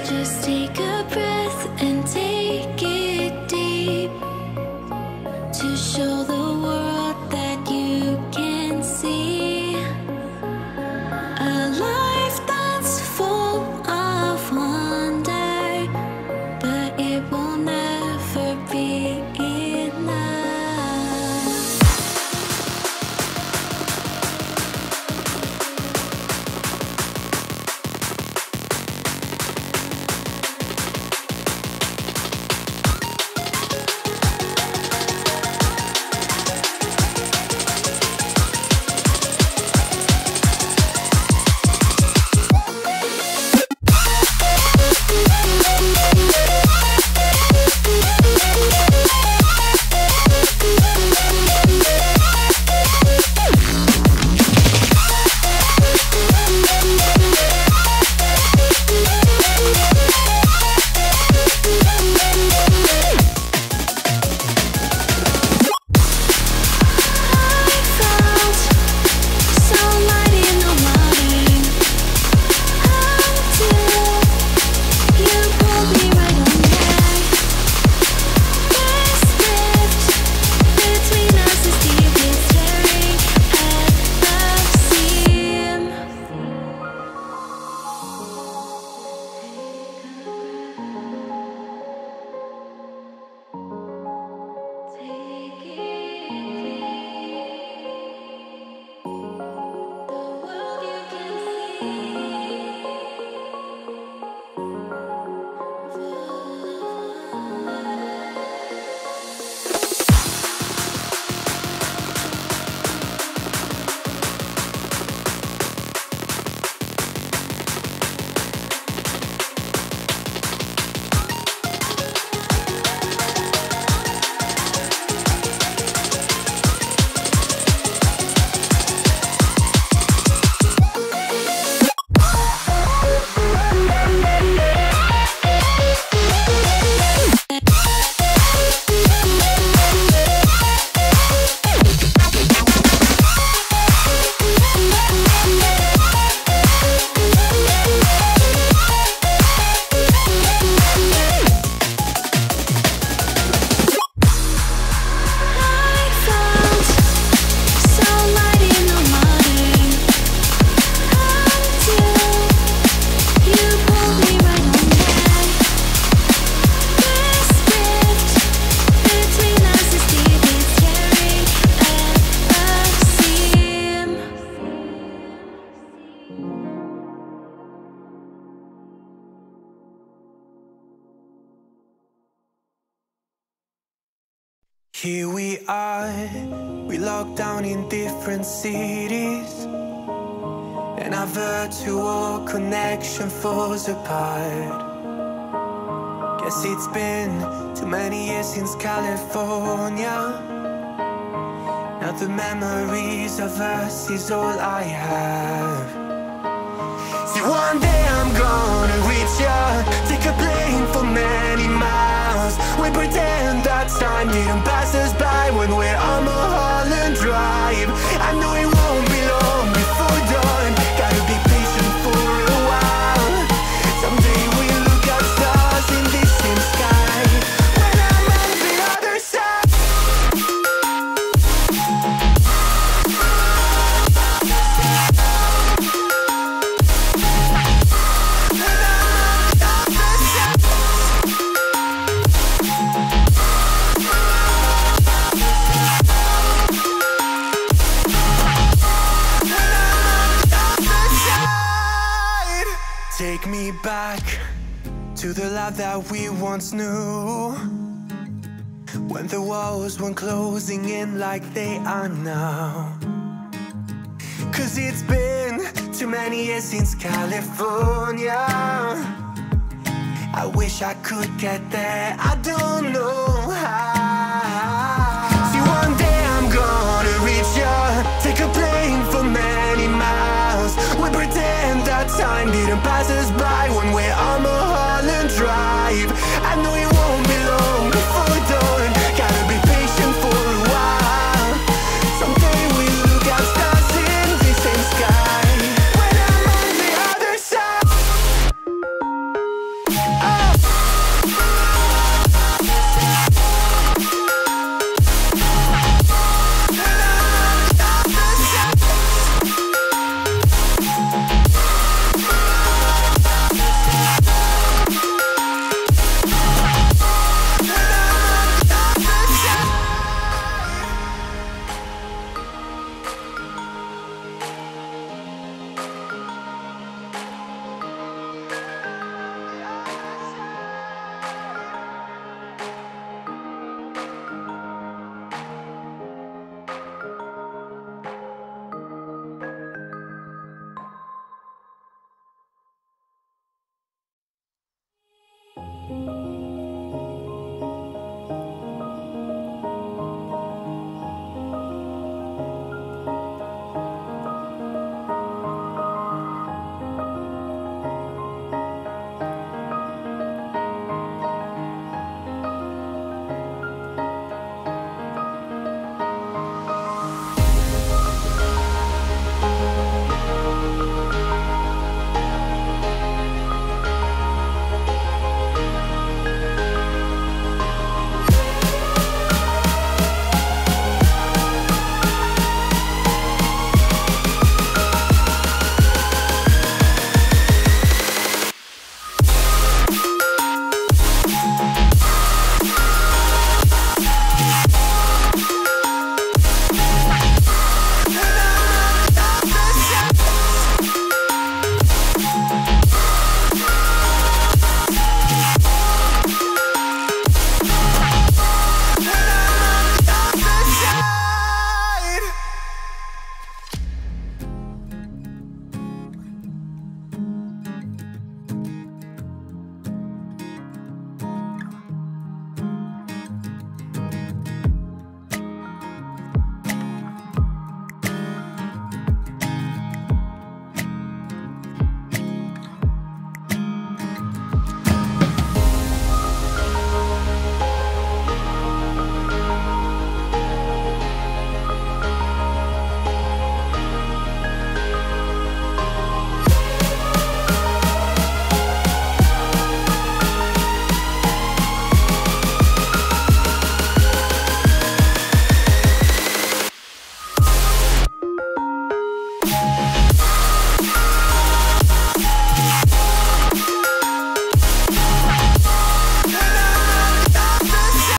Just take a breath and take it deep to show the world that you can see a life that's full of wonder, but it will never be enough. Here we are, we locked down in different cities, and our virtual connection falls apart. Guess it's been too many years since California. Now the memories of us is all I have. See, one day I'm gonna reach ya, take a plane for many miles. We pretend that time didn't pass us by when we're on Mulholland Drive. I know it won't be long before dawn, gotta be patient for a while. Someday we'll look at stars in this same sky, when I'm on the other side. Take me back to the life that we once knew, when the walls weren't closing in like they are now. Cause it's been too many years since California. I wish I could get there, I don't know how. See, one day I'm gonna reach ya, take a plane for many miles. We pretend that time didn't pass us